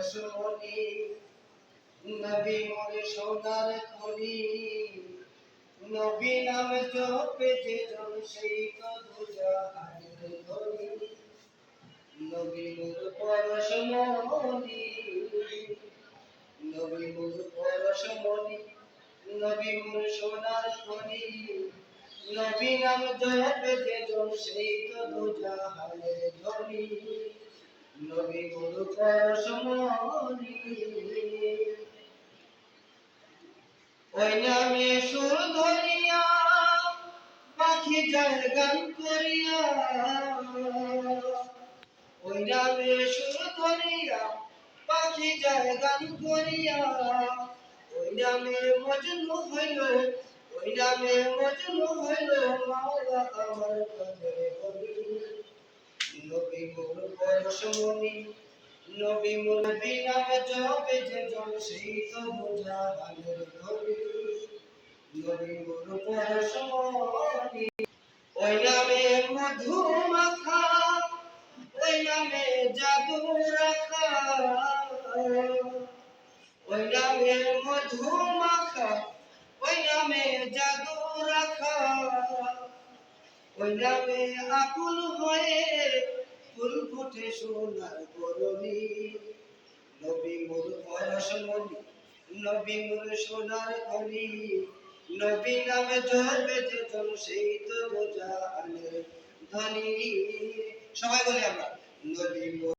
পরশমণি নবী মোর সোনার খনি নবী নাম জপে যে জন সেই তো দুজাহানের ধনী নবী মোর পরশমণি নবী মোর পরশমণি নবী মোর সোনার খনি নবী নাম জপে যে জন সেই তো দুজাহানের ধনী নবী মোর পরশমণি ওই নামে সুর ধরিয়া পাখি যায় গান করিয়া ওই নামে সুর ধরিয়া পাখি যায় গান করিয়া ওই নামে মজনু হইল ওই নামে মজনু হইল মাওলা আমার কাছে বলি নবী মোর পরশমণি নবী মোর বিনামে জপে যে জন সেই তো মুজাহানের ধনী নবী মোর পরশমণি ওই নামে মধু মাখা ওই নামে জাদু রাখা ওই নামে মধু মাখা ওই নামে জাদু রাখা ওই নামে আকুল হয়ে ফুল ফুটে সোনার বরণী নবী মোর পরশমণি নবী মোর সোনার খনি নবী নামে জপে যে জন সেই তো জাহানের ধনী সবাই বলি আমরা নবী